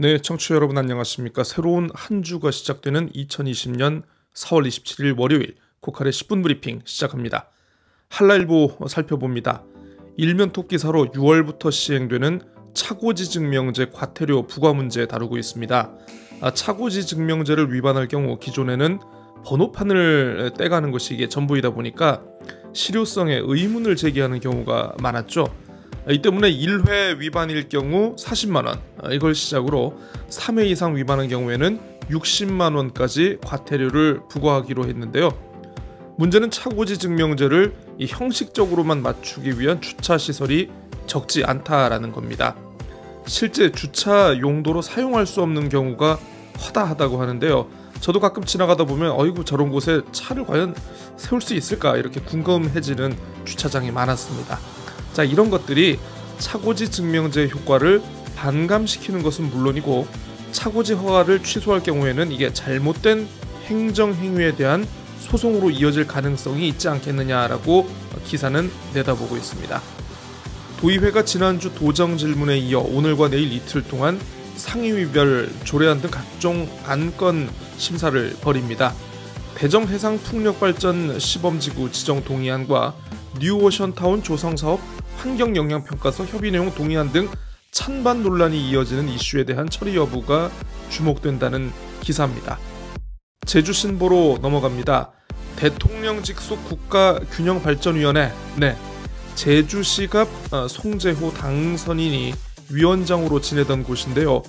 네, 청취자 여러분 안녕하십니까. 새로운 한 주가 시작되는 2020년 4월 27일 월요일 코칼의 10분 브리핑 시작합니다. 한라일보 살펴봅니다. 일면톡 기사로 6월부터 시행되는 차고지증명제 과태료 부과 문제 다루고 있습니다. 차고지증명제를 위반할 경우 기존에는 번호판을 떼가는 것이 이게 전부이다 보니까 실효성에 의문을 제기하는 경우가 많았죠. 이 때문에 1회 위반일 경우 40만원, 이걸 시작으로 3회 이상 위반한 경우에는 60만원까지 과태료를 부과하기로 했는데요. 문제는 차고지 증명제를 형식적으로만 맞추기 위한 주차시설이 적지 않다라는 겁니다. 실제 주차 용도로 사용할 수 없는 경우가 허다하다고 하는데요. 저도 가끔 지나가다 보면 어이구 저런 곳에 차를 과연 세울 수 있을까 이렇게 궁금해지는 주차장이 많았습니다. 자, 이런 것들이 차고지 증명제 효과를 반감시키는 것은 물론이고 차고지 허가를 취소할 경우에는 이게 잘못된 행정행위에 대한 소송으로 이어질 가능성이 있지 않겠느냐라고 기사는 내다보고 있습니다. 도의회가 지난주 도정 질문에 이어 오늘과 내일 이틀 동안 상임위별 조례안 등 각종 안건 심사를 벌입니다. 대정 해상풍력발전 시범지구 지정 동의안과 뉴오션타운 조성사업 환경영향평가서 협의 내용 동의안 등 찬반 논란이 이어지는 이슈에 대한 처리 여부가 주목된다는 기사입니다. 제주신보로 넘어갑니다. 대통령직 속 국가균형발전위원회, 제주시가 송재호 당선인이 위원장으로 지내던 곳인데요.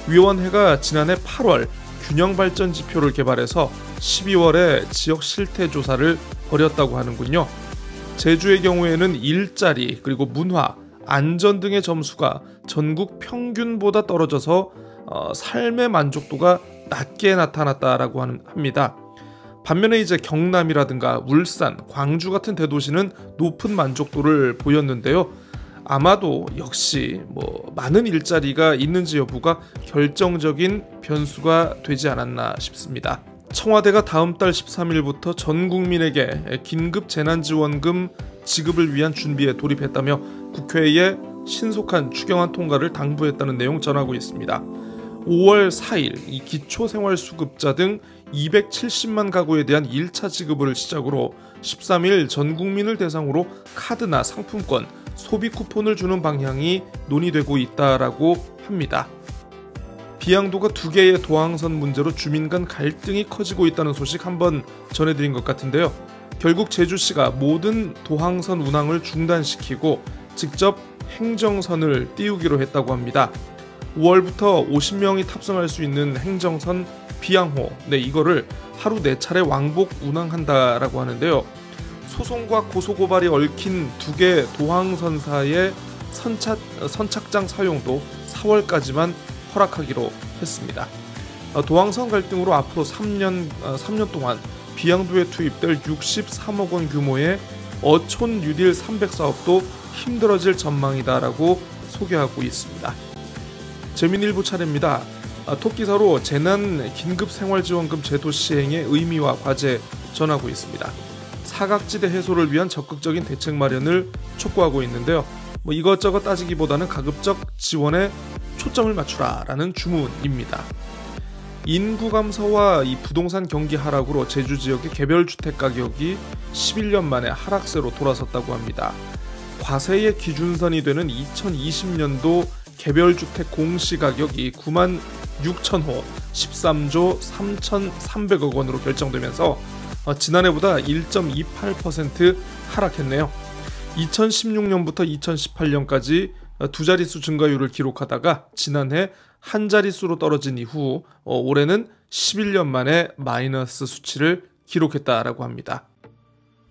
위원회가 지난해 8월 균형발전 지표를 개발해서 12월에 지역 실태 조사를 벌였다고 하는군요. 제주의 경우에는 일자리, 그리고 문화, 안전 등의 점수가 전국 평균보다 떨어져서 삶의 만족도가 낮게 나타났다라고 합니다. 반면에 이제 경남이라든가 울산, 광주 같은 대도시는 높은 만족도를 보였는데요. 아마도 역시 많은 일자리가 있는지 여부가 결정적인 변수가 되지 않았나 싶습니다. 청와대가 다음 달 13일부터 전 국민에게 긴급 재난지원금 지급을 위한 준비에 돌입했다며 국회에 신속한 추경안 통과를 당부했다는 내용 전하고 있습니다. 5월 4일 이 기초생활수급자 등 270만 가구에 대한 1차 지급을 시작으로 13일 전 국민을 대상으로 카드나 상품권, 소비 쿠폰을 주는 방향이 논의되고 있다라고 합니다. 비양도가 2개의 도항선 문제로 주민 간 갈등이 커지고 있다는 소식 한번 전해드린 것 같은데요. 결국 제주시가 모든 도항선 운항을 중단시키고 직접 행정선을 띄우기로 했다고 합니다. 5월부터 50명이 탑승할 수 있는 행정선 비양호, 이거를 하루 4차례 왕복 운항한다라고 하는데요. 소송과 고소고발이 얽힌 2개 도항선사의 선착장 사용도 4월까지만 허락하기로 했습니다. 도항선 갈등으로 앞으로 3년 동안 비양도에 투입될 63억 원 규모의 어촌 뉴딜 300 사업도 힘들어질 전망이다라고 소개하고 있습니다. 재민일보 차례입니다. 톱기사로 재난 긴급생활지원금 제도 시행의 의미와 과제 전하고 있습니다. 사각지대 해소를 위한 적극적인 대책 마련을 촉구하고 있는데요. 이것저것 따지기보다는 가급적 지원에 초점을 맞추라라는 주문입니다. 인구 감소와 이 부동산 경기 하락으로 제주 지역의 개별주택 가격이 11년 만에 하락세로 돌아섰다고 합니다. 과세의 기준선이 되는 2020년도 개별주택 공시가격이 9만 6천 호 13조 3,300억 원으로 결정되면서 지난해보다 1.28% 하락했네요. 2016년부터 2018년까지 두 자릿수 증가율을 기록하다가 지난해 한 자릿수로 떨어진 이후 올해는 11년 만에 마이너스 수치를 기록했다라고 합니다.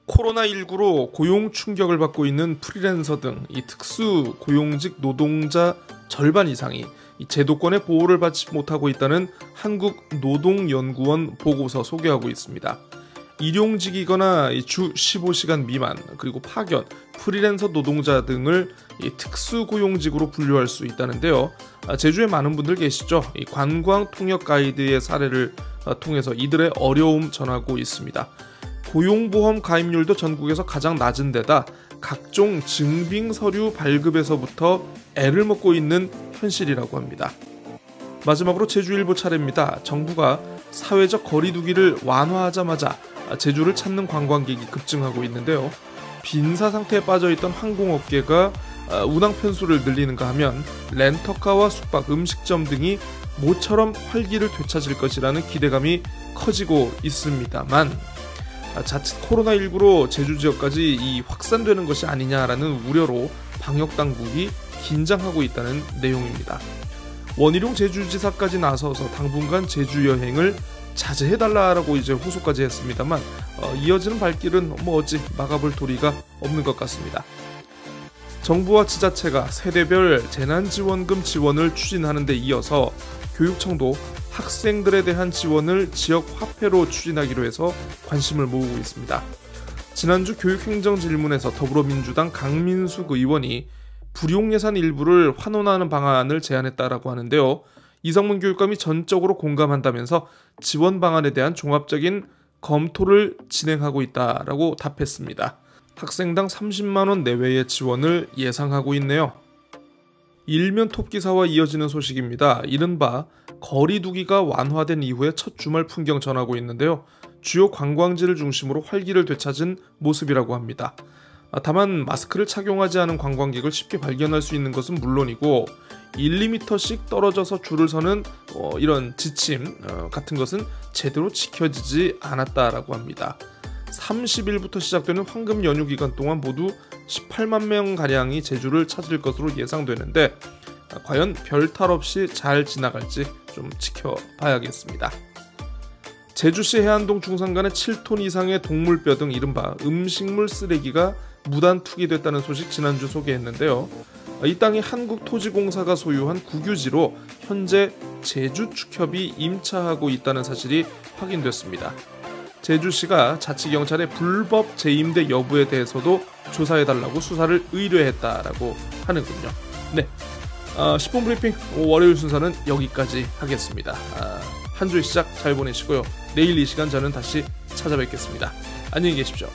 코로나19로 고용 충격을 받고 있는 프리랜서 등 이 특수 고용직 노동자 절반 이상이 이 제도권의 보호를 받지 못하고 있다는 한국노동연구원 보고서 소개하고 있습니다. 일용직이거나 주 15시간 미만, 그리고 파견, 프리랜서 노동자 등을 특수고용직으로 분류할 수 있다는데요. 제주에 많은 분들 계시죠. 관광 통역 가이드의 사례를 통해서 이들의 어려움 전하고 있습니다. 고용보험 가입률도 전국에서 가장 낮은 데다 각종 증빙 서류 발급에서부터 애를 먹고 있는 현실이라고 합니다. 마지막으로 제주일보 차례입니다. 정부가 사회적 거리두기를 완화하자마자 제주를 찾는 관광객이 급증하고 있는데요. 빈사 상태에 빠져있던 항공업계가 운항 편수를 늘리는가 하면 렌터카와 숙박, 음식점 등이 모처럼 활기를 되찾을 것이라는 기대감이 커지고 있습니다만 자칫 코로나19로 제주 지역까지 확산되는 것이 아니냐라는 우려로 방역당국이 긴장하고 있다는 내용입니다. 원희룡 제주지사까지 나서서 당분간 제주 여행을 자제해달라라고 이제 호소까지 했습니다만 이어지는 발길은 어찌 막아볼 도리가 없는 것 같습니다. 정부와 지자체가 세대별 재난지원금 지원을 추진하는 데 이어서 교육청도 학생들에 대한 지원을 지역 화폐로 추진하기로 해서 관심을 모으고 있습니다. 지난주 교육행정질문에서 더불어민주당 강민숙 의원이 불용 예산 일부를 환원하는 방안을 제안했다라고 하는데요. 이성문 교육감이 전적으로 공감한다면서 지원 방안에 대한 종합적인 검토를 진행하고 있다라고 답했습니다. 학생당 30만 원 내외의 지원을 예상하고 있네요. 일면 톱기사와 이어지는 소식입니다. 이른바 거리두기가 완화된 이후에 첫 주말 풍경 전하고 있는데요. 주요 관광지를 중심으로 활기를 되찾은 모습이라고 합니다. 다만 마스크를 착용하지 않은 관광객을 쉽게 발견할 수 있는 것은 물론이고 1, 2m씩 떨어져서 줄을 서는 이런 지침 같은 것은 제대로 지켜지지 않았다라고 합니다. 30일부터 시작되는 황금 연휴 기간 동안 모두 18만 명가량이 제주를 찾을 것으로 예상되는데 과연 별탈 없이 잘 지나갈지 좀 지켜봐야겠습니다. 제주시 해안동 중산간에 7톤 이상의 동물뼈 등 이른바 음식물 쓰레기가 무단 투기됐다는 소식 지난주 소개했는데요. 이 땅이 한국토지공사가 소유한 국유지로 현재 제주축협이 임차하고 있다는 사실이 확인됐습니다. 제주시가 자치경찰의 불법 재임대 여부에 대해서도 조사해달라고 수사를 의뢰했다라고 하는군요. 네, 10분 브리핑 월요일 순서는 여기까지 하겠습니다. 한 주의 시작 잘 보내시고요. 내일 이 시간 저는 다시 찾아뵙겠습니다. 안녕히 계십시오.